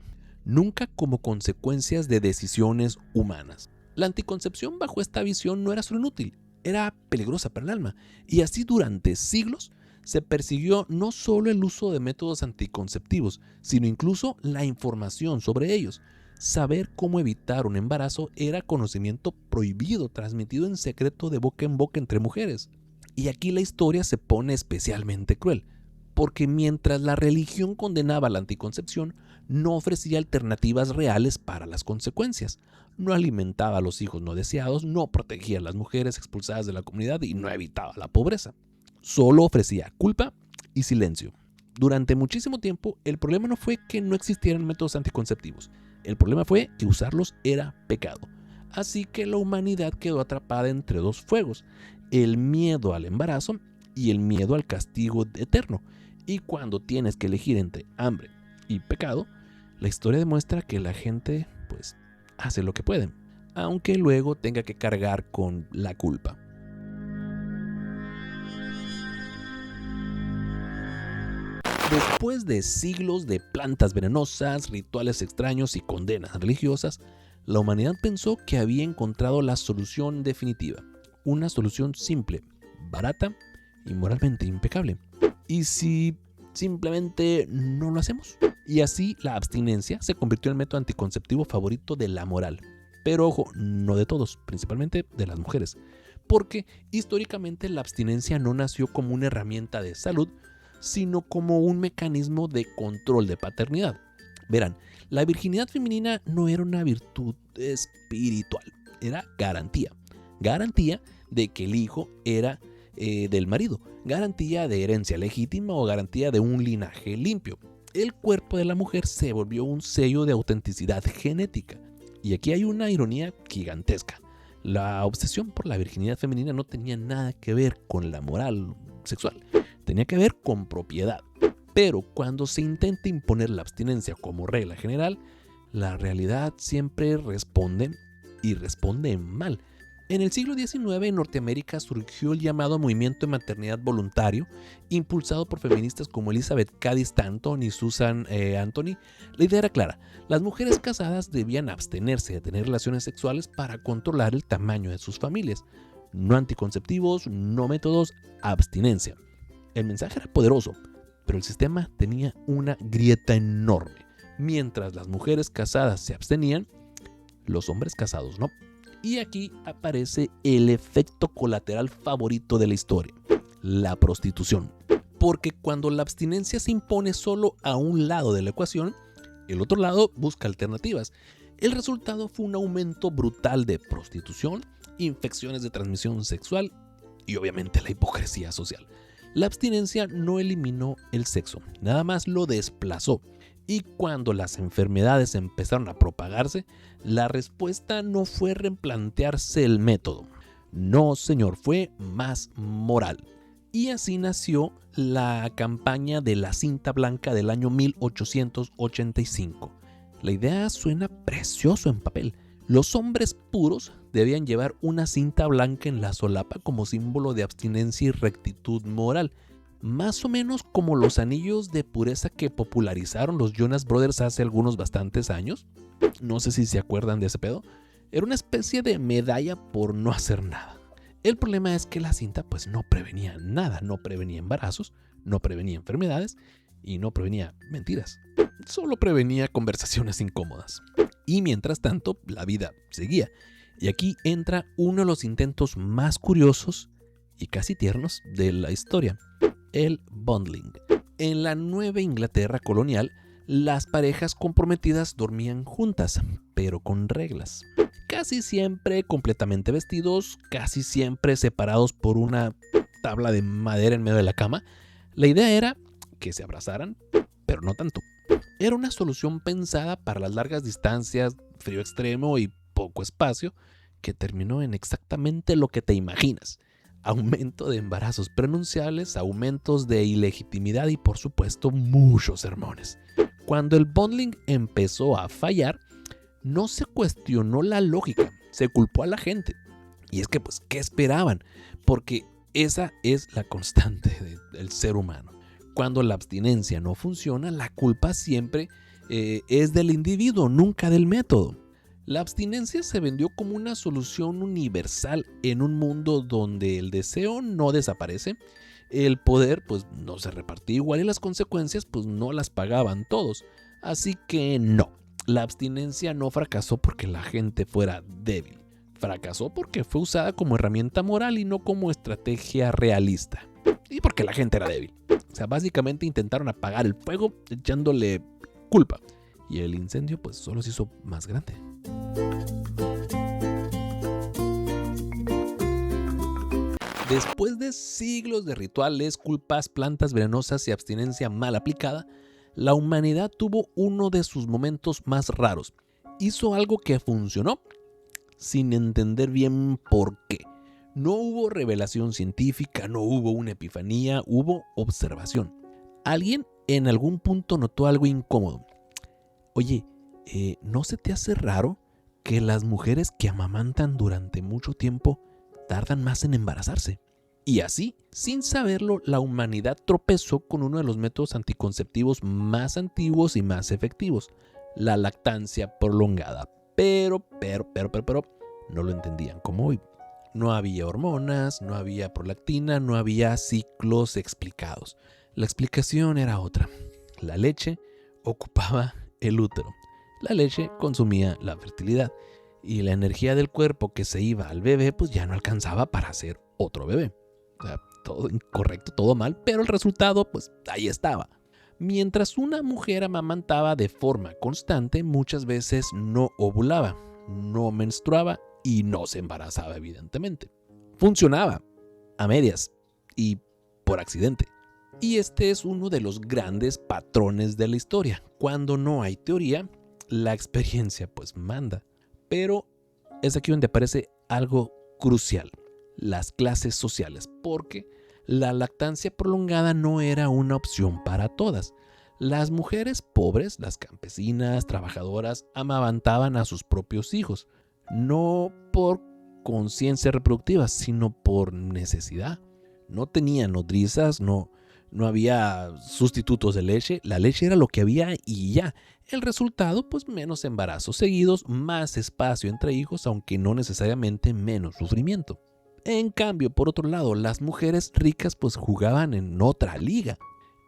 Speaker 1: Nunca como consecuencias de decisiones humanas. La anticoncepción bajo esta visión no era solo inútil, era peligrosa para el alma. Y así durante siglos se persiguió no solo el uso de métodos anticonceptivos, sino incluso la información sobre ellos. Saber cómo evitar un embarazo era conocimiento prohibido, transmitido en secreto de boca en boca entre mujeres. Y aquí la historia se pone especialmente cruel, porque mientras la religión condenaba la anticoncepción, no ofrecía alternativas reales para las consecuencias. No alimentaba a los hijos no deseados, no protegía a las mujeres expulsadas de la comunidad y no evitaba la pobreza. Solo ofrecía culpa y silencio. Durante muchísimo tiempo, el problema no fue que no existieran métodos anticonceptivos. El problema fue que usarlos era pecado. Así que la humanidad quedó atrapada entre dos fuegos: el miedo al embarazo y el miedo al castigo eterno. Y cuando tienes que elegir entre hambre y pecado, la historia demuestra que la gente, pues, hace lo que puede, aunque luego tenga que cargar con la culpa. Después de siglos de plantas venenosas, rituales extraños y condenas religiosas, la humanidad pensó que había encontrado la solución definitiva. Una solución simple, barata y moralmente impecable. ¿Y si simplemente no lo hacemos? Y así la abstinencia se convirtió en el método anticonceptivo favorito de la moral. Pero ojo, no de todos, principalmente de las mujeres. Porque históricamente la abstinencia no nació como una herramienta de salud, sino como un mecanismo de control de paternidad. Verán, la virginidad femenina no era una virtud espiritual, era garantía. Garantía de que el hijo era del marido, garantía de herencia legítima o garantía de un linaje limpio. El cuerpo de la mujer se volvió un sello de autenticidad genética. Y aquí hay una ironía gigantesca. La obsesión por la virginidad femenina no tenía nada que ver con la moral sexual, tenía que ver con propiedad. Pero cuando se intenta imponer la abstinencia como regla general, la realidad siempre responde y responde mal. En el siglo XIX en Norteamérica surgió el llamado movimiento de maternidad voluntario, impulsado por feministas como Elizabeth Cady Stanton y Susan Anthony. La idea era clara: las mujeres casadas debían abstenerse de tener relaciones sexuales para controlar el tamaño de sus familias. No anticonceptivos, no métodos, abstinencia. El mensaje era poderoso, pero el sistema tenía una grieta enorme. Mientras las mujeres casadas se abstenían, los hombres casados no. Y aquí aparece el efecto colateral favorito de la historia: la prostitución. Porque cuando la abstinencia se impone solo a un lado de la ecuación, el otro lado busca alternativas. El resultado fue un aumento brutal de prostitución, infecciones de transmisión sexual y obviamente la hipocresía social. La abstinencia no eliminó el sexo, nada más lo desplazó. Y cuando las enfermedades empezaron a propagarse, la respuesta no fue replantearse el método. No, señor, fue más moral. Y así nació la campaña de la cinta blanca del año 1885. La idea suena precioso en papel. Los hombres puros debían llevar una cinta blanca en la solapa como símbolo de abstinencia y rectitud moral. Más o menos como los anillos de pureza que popularizaron los Jonas Brothers hace algunos bastantes años. No sé si se acuerdan de ese pedo. Era una especie de medalla por no hacer nada. El problema es que la cinta pues no prevenía nada. No prevenía embarazos, no prevenía enfermedades y no prevenía mentiras. Solo prevenía conversaciones incómodas. Y mientras tanto, la vida seguía. Y aquí entra uno de los intentos más curiosos y casi tiernos de la historia, el bundling. En la Nueva Inglaterra colonial, las parejas comprometidas dormían juntas, pero con reglas. Casi siempre completamente vestidos, casi siempre separados por una tabla de madera en medio de la cama. La idea era que se abrazaran, pero no tanto. Era una solución pensada para las largas distancias, frío extremo y poco espacio, que terminó en exactamente lo que te imaginas. Aumento de embarazos preanunciables, aumentos de ilegitimidad y por supuesto muchos sermones. Cuando el bundling empezó a fallar, no se cuestionó la lógica, se culpó a la gente. Y es que pues, ¿qué esperaban? Porque esa es la constante del ser humano. Cuando la abstinencia no funciona, la culpa siempre es del individuo, nunca del método. La abstinencia se vendió como una solución universal en un mundo donde el deseo no desaparece, el poder pues no se repartía igual y las consecuencias pues no las pagaban todos. Así que no, la abstinencia no fracasó porque la gente fuera débil. Fracasó porque fue usada como herramienta moral y no como estrategia realista. Y porque la gente era débil. O sea, básicamente intentaron apagar el fuego echándole culpa. Y el incendio pues solo se hizo más grande. Después de siglos de rituales, culpas, plantas venenosas y abstinencia mal aplicada, la humanidad tuvo uno de sus momentos más raros. Hizo algo que funcionó sin entender bien por qué. No hubo revelación científica, no hubo una epifanía, hubo observación. Alguien en algún punto notó algo incómodo. Oye, ¿no se te hace raro que las mujeres que amamantan durante mucho tiempo tardan más en embarazarse? Y así, sin saberlo, la humanidad tropezó con uno de los métodos anticonceptivos más antiguos y más efectivos, la lactancia prolongada. Pero, no lo entendían como hoy. No había hormonas, no había prolactina, no había ciclos explicados. La explicación era otra. La leche ocupaba el útero. La leche consumía la fertilidad y la energía del cuerpo que se iba al bebé pues ya no alcanzaba para hacer otro bebé. O sea, todo incorrecto, todo mal, pero el resultado pues ahí estaba. Mientras una mujer amamantaba de forma constante, muchas veces no ovulaba, no menstruaba y no se embarazaba evidentemente. Funcionaba a medias y por accidente. Y este es uno de los grandes patrones de la historia. Cuando no hay teoría, la experiencia pues manda. Pero es aquí donde aparece algo crucial, las clases sociales, porque la lactancia prolongada no era una opción para todas. Las mujeres pobres, las campesinas, trabajadoras, amamantaban a sus propios hijos, no por conciencia reproductiva, sino por necesidad. No tenían nodrizas, no había sustitutos de leche, la leche era lo que había y ya. El resultado, pues menos embarazos seguidos, más espacio entre hijos, aunque no necesariamente menos sufrimiento. En cambio, por otro lado, las mujeres ricas pues jugaban en otra liga.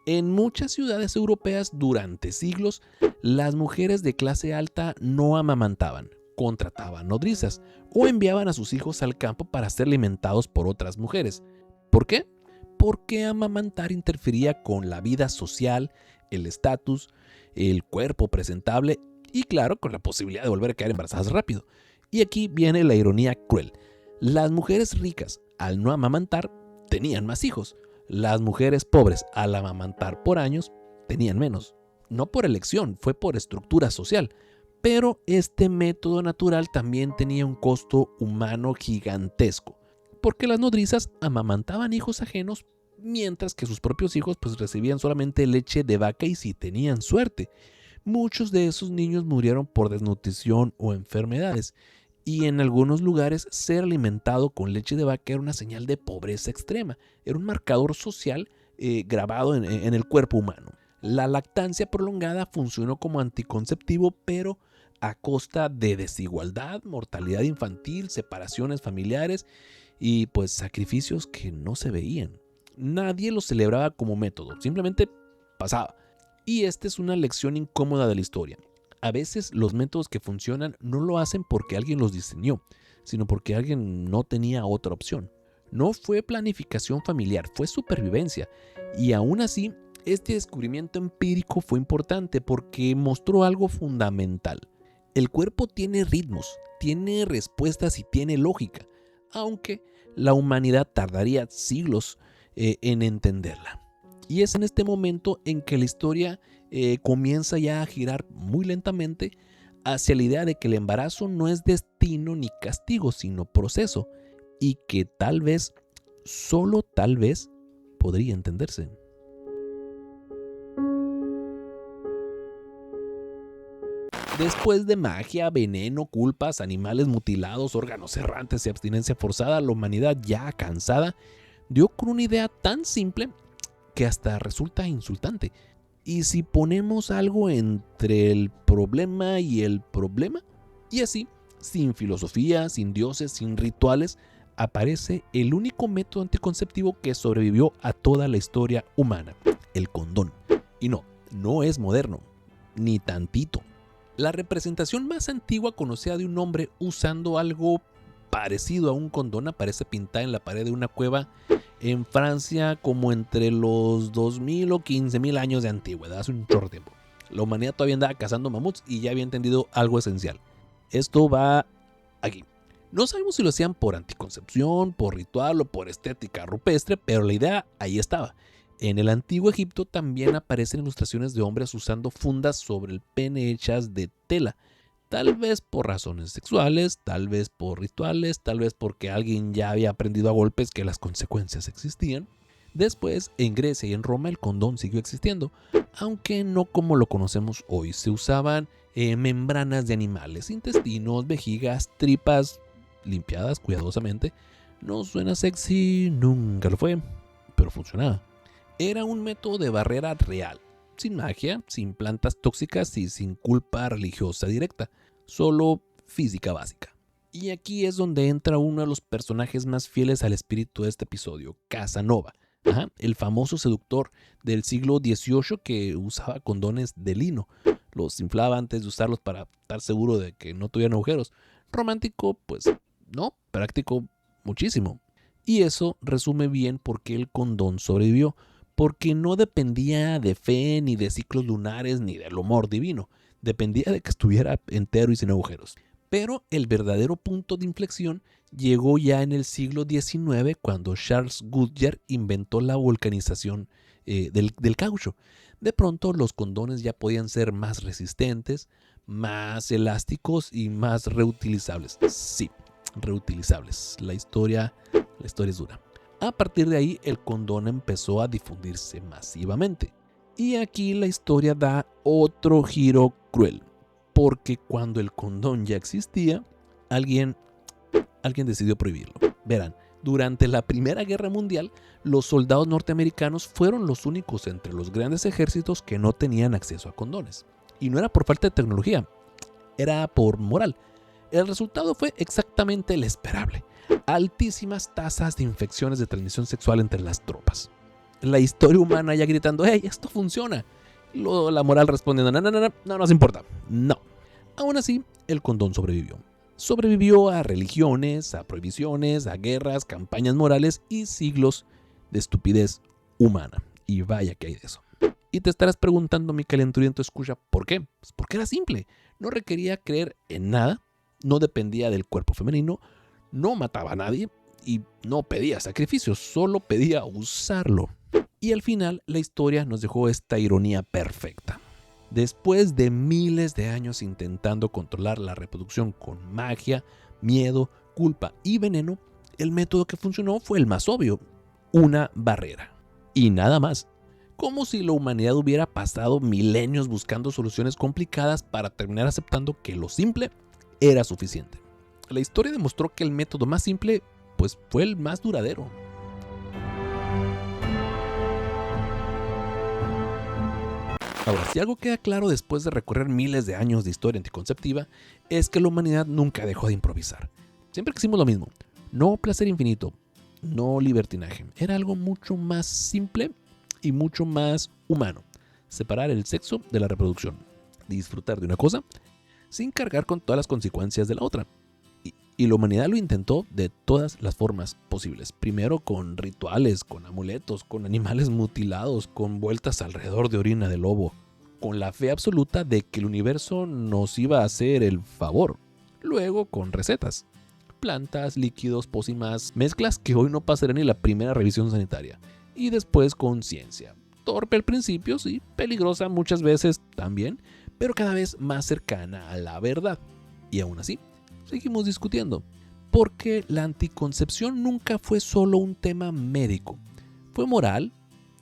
Speaker 1: En muchas ciudades europeas durante siglos, las mujeres de clase alta no amamantaban, contrataban nodrizas o enviaban a sus hijos al campo para ser alimentados por otras mujeres. ¿Por qué? Porque amamantar interfería con la vida social, el estatus, el cuerpo presentable y claro, con la posibilidad de volver a quedar embarazadas rápido. Y aquí viene la ironía cruel. Las mujeres ricas, al no amamantar, tenían más hijos. Las mujeres pobres, al amamantar por años, tenían menos. No por elección, fue por estructura social. Pero este método natural también tenía un costo humano gigantesco, porque las nodrizas amamantaban hijos ajenos, mientras que sus propios hijos pues recibían solamente leche de vaca y si tenían suerte. Muchos de esos niños murieron por desnutrición o enfermedades, y en algunos lugares ser alimentado con leche de vaca era una señal de pobreza extrema, era un marcador social grabado en el cuerpo humano. La lactancia prolongada funcionó como anticonceptivo, pero a costa de desigualdad, mortalidad infantil, separaciones familiares y pues sacrificios que no se veían. Nadie lo celebraba como método, simplemente pasaba. Y esta es una lección incómoda de la historia. A veces los métodos que funcionan no lo hacen porque alguien los diseñó, sino porque alguien no tenía otra opción. No fue planificación familiar, fue supervivencia. Y aún así, este descubrimiento empírico fue importante porque mostró algo fundamental. El cuerpo tiene ritmos, tiene respuestas y tiene lógica, aunque la humanidad tardaría siglos en entenderla. Y es en este momento en que la historia comienza ya a girar muy lentamente hacia la idea de que el embarazo no es destino ni castigo, sino proceso, y que tal vez, solo tal vez, podría entenderse. Después de magia, veneno, culpas, animales mutilados, órganos errantes y abstinencia forzada, la humanidad ya cansada dio con una idea tan simple que hasta resulta insultante. ¿Y si ponemos algo entre el problema y el problema? Y así, sin filosofía, sin dioses, sin rituales, aparece el único método anticonceptivo que sobrevivió a toda la historia humana, el condón. Y no es moderno, ni tantito. La representación más antigua conocida de un hombre usando algo parecido a un condón aparece pintada en la pared de una cueva en Francia como entre los 2000 o 15,000 años de antigüedad, hace un chorro de tiempo. La humanidad todavía andaba cazando mamuts y ya había entendido algo esencial. Esto va aquí. No sabemos si lo hacían por anticoncepción, por ritual o por estética rupestre, pero la idea ahí estaba. En el antiguo Egipto también aparecen ilustraciones de hombres usando fundas sobre el pene hechas de tela. Tal vez por razones sexuales, tal vez por rituales, tal vez porque alguien ya había aprendido a golpes que las consecuencias existían. Después, en Grecia y en Roma el condón siguió existiendo, aunque no como lo conocemos hoy. Se usaban membranas de animales, intestinos, vejigas, tripas, limpiadas cuidadosamente. No suena sexy, nunca lo fue, pero funcionaba. Era un método de barrera real, sin magia, sin plantas tóxicas y sin culpa religiosa directa, solo física básica. Y aquí es donde entra uno de los personajes más fieles al espíritu de este episodio, Casanova, el famoso seductor del siglo XVIII que usaba condones de lino. Los inflaba antes de usarlos para estar seguro de que no tuvieran agujeros. Romántico, pues no, práctico muchísimo. Y eso resume bien por qué el condón sobrevivió. Porque no dependía de fe, ni de ciclos lunares, ni del humor divino. Dependía de que estuviera entero y sin agujeros. Pero el verdadero punto de inflexión llegó ya en el siglo XIX, cuando Charles Goodyear inventó la vulcanización del caucho. De pronto los condones ya podían ser más resistentes, más elásticos y más reutilizables. Sí, reutilizables. La historia es dura. A partir de ahí, el condón empezó a difundirse masivamente. Y aquí la historia da otro giro cruel. Porque cuando el condón ya existía, alguien decidió prohibirlo. Verán, durante la Primera Guerra Mundial, los soldados norteamericanos fueron los únicos entre los grandes ejércitos que no tenían acceso a condones. Y no era por falta de tecnología, era por moral. El resultado fue exactamente el esperable. Altísimas tasas de infecciones de transmisión sexual entre las tropas. La historia humana ya gritando, ¡hey, esto funciona! Luego la moral respondiendo, no nos importa. No. Aún así, el condón sobrevivió. Sobrevivió a religiones, a prohibiciones, a guerras, campañas morales y siglos de estupidez humana. Y vaya que hay de eso. Y te estarás preguntando, mi calenturiento escucha, ¿por qué? Pues porque era simple. No requería creer en nada, no dependía del cuerpo femenino, no mataba a nadie y no pedía sacrificios, solo pedía usarlo. Y al final la historia nos dejó esta ironía perfecta. Después de miles de años intentando controlar la reproducción con magia, miedo, culpa y veneno, el método que funcionó fue el más obvio, una barrera. Y nada más. Como si la humanidad hubiera pasado milenios buscando soluciones complicadas para terminar aceptando que lo simple era suficiente. La historia demostró que el método más simple, pues, fue el más duradero. Ahora, si algo queda claro después de recorrer miles de años de historia anticonceptiva, es que la humanidad nunca dejó de improvisar. Siempre quisimos lo mismo. No placer infinito, no libertinaje. Era algo mucho más simple y mucho más humano. Separar el sexo de la reproducción. disfrutar de una cosa sin cargar con todas las consecuencias de la otra. Y la humanidad lo intentó de todas las formas posibles. Primero con rituales, con amuletos, con animales mutilados, con vueltas alrededor de orina de lobo, con la fe absoluta de que el universo nos iba a hacer el favor. Luego con recetas, plantas, líquidos, pócimas, mezclas que hoy no pasarán ni la primera revisión sanitaria. Y después con ciencia. Torpe al principio, sí, peligrosa muchas veces también, pero cada vez más cercana a la verdad. Y aún así, seguimos discutiendo, porque la anticoncepción nunca fue solo un tema médico. Fue moral,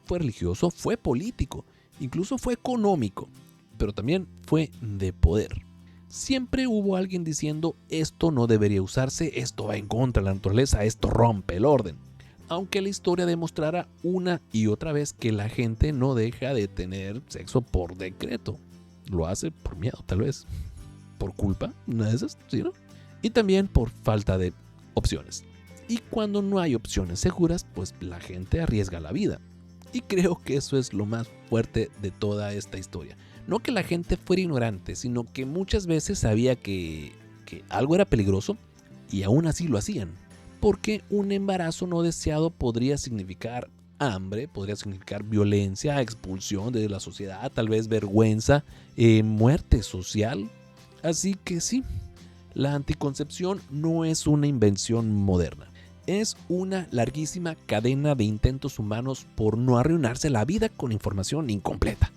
Speaker 1: fue religioso, fue político, incluso fue económico, pero también fue de poder. Siempre hubo alguien diciendo esto no debería usarse, esto va en contra de la naturaleza, esto rompe el orden. Aunque la historia demostrara una y otra vez que la gente no deja de tener sexo por decreto. Lo hace por miedo, tal vez. Por culpa, una de esas, ¿sí, no? Y también por falta de opciones. Y cuando no hay opciones seguras, pues la gente arriesga la vida. Y creo que eso es lo más fuerte de toda esta historia. No que la gente fuera ignorante, sino que muchas veces sabía que algo era peligroso y aún así lo hacían. Porque un embarazo no deseado podría significar hambre, podría significar violencia, expulsión de la sociedad, tal vez vergüenza, muerte social. Así que sí, la anticoncepción no es una invención moderna. Es una larguísima cadena de intentos humanos por no arruinarse la vida con información incompleta.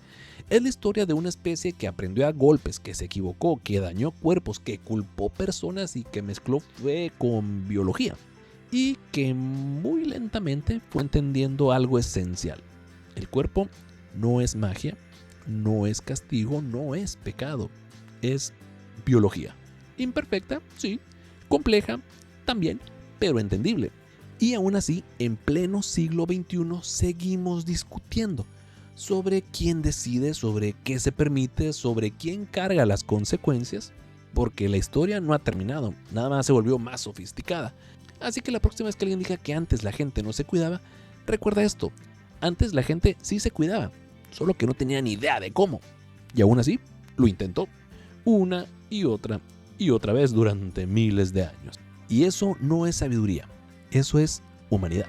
Speaker 1: Es la historia de una especie que aprendió a golpes, que se equivocó, que dañó cuerpos, que culpó personas y que mezcló fe con biología. Y que muy lentamente fue entendiendo algo esencial. El cuerpo no es magia, no es castigo, no es pecado. Es biología. Imperfecta, sí. Compleja, también, pero entendible. Y aún así, en pleno siglo XXI, seguimos discutiendo sobre quién decide, sobre qué se permite, sobre quién carga las consecuencias, porque la historia no ha terminado, nada más se volvió más sofisticada. Así que la próxima vez que alguien diga que antes la gente no se cuidaba, recuerda esto, antes la gente sí se cuidaba, solo que no tenía ni idea de cómo. Y aún así, lo intentó, una y otra vez durante miles de años. Y eso no es sabiduría, eso es humanidad.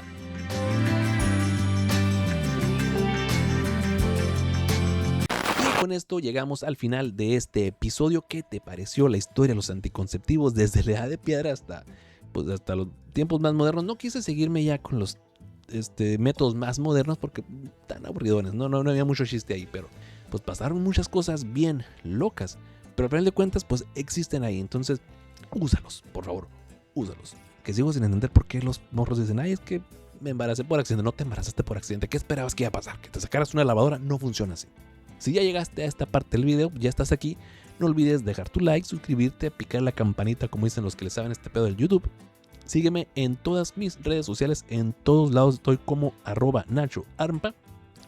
Speaker 1: Y con esto llegamos al final de este episodio. ¿Qué te pareció la historia de los anticonceptivos desde la edad de piedra hasta los tiempos más modernos? No quise seguirme ya con los métodos más modernos porque tan aburridones, no había mucho chiste ahí, pero pues pasaron muchas cosas bien locas. Pero al final de cuentas, pues existen ahí. Entonces, úsalos, por favor, úsalos. Que sigo sin entender por qué los morros dicen, ay, es que me embaracé por accidente. No te embarazaste por accidente. ¿Qué esperabas que iba a pasar? ¿Que te sacaras una lavadora? No funciona así. Si ya llegaste a esta parte del video, ya estás aquí, no olvides dejar tu like, suscribirte, picar la campanita como dicen los que le saben este pedo del YouTube. Sígueme en todas mis redes sociales, en todos lados estoy como @NachoArmpa.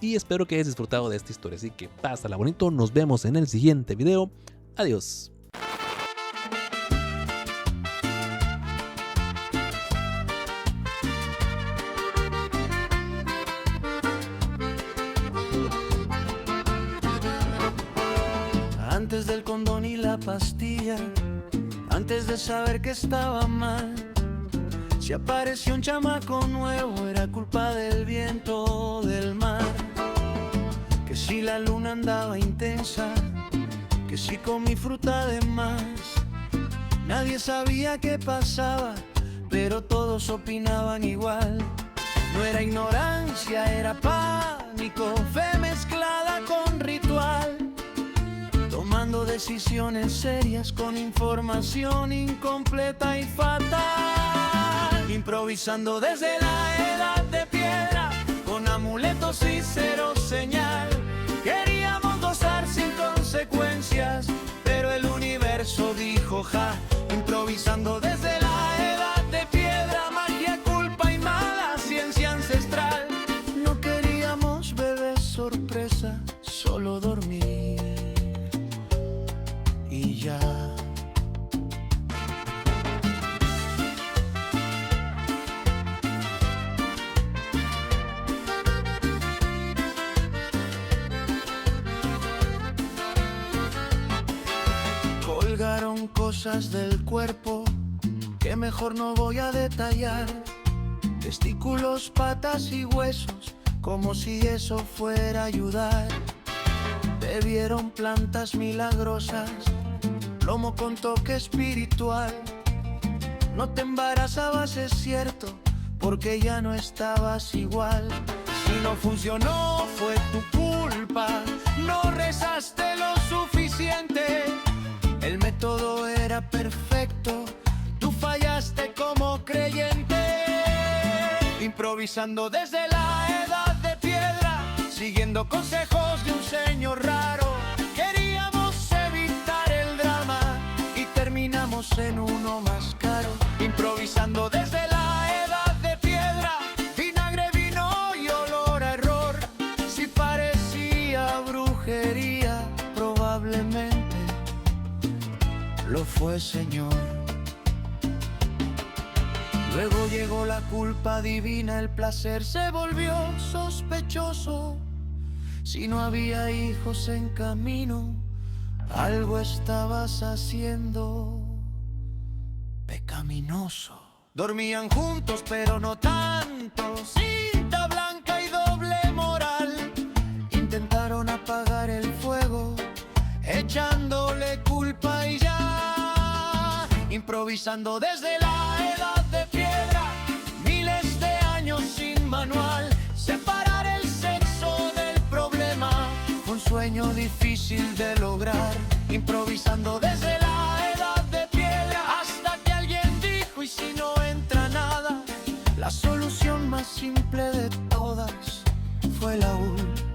Speaker 1: Y espero que hayas disfrutado de esta historia. Así que pásala bonito, nos vemos en el siguiente video. Adiós.
Speaker 2: Antes del condón y la pastilla, antes de saber que estaba mal, si apareció un chamaco nuevo era culpa del viento del mar. Que si la luna andaba intensa, que si comí fruta de más. Nadie sabía qué pasaba, pero todos opinaban igual. No era ignorancia, era pánico, fe mezclada con ritual. Tomando decisiones serias con información incompleta y fatal. Improvisando desde la edad de piedra, con amuletos y cero señal. Queríamos gozar sin consecuencias, pero el universo dijo ja. Improvisando desde la edad de piedra, magia, culpa y mala ciencia ancestral. No queríamos bebés sorpresa, solo dormir y ya. divulgaron cosas del cuerpo que mejor no voy a detallar. Testículos, patas y huesos, como si eso fuera a ayudar. Bebieron plantas milagrosas, plomo con toque espiritual. No te embarazabas, es cierto, porque ya no estabas igual. Si no funcionó fue tu culpa, no rezaste lo suficiente. El método era perfecto, tú fallaste como creyente. Improvisando desde la edad de piedra, siguiendo consejos de un señor raro. Queríamos evitar el drama y terminamos en uno más caro. Improvisando desde la edad de piedra, vinagre, vino y olor a error. Si parecía brujería, probablemente lo fue, Señor. Luego llegó la culpa divina, el placer se volvió sospechoso. Si no había hijos en camino, algo estabas haciendo pecaminoso. Dormían juntos pero no tanto, cinta blanca y doble moral. Intentaron apagar el fuego, echándole culpa y ya. Improvisando desde la edad de piedra, miles de años sin manual. Separar el sexo del problema fue un sueño difícil de lograr. Improvisando desde la edad de piedra, hasta que alguien dijo: ¿y si no entra nada? La solución más simple de todas fue la última.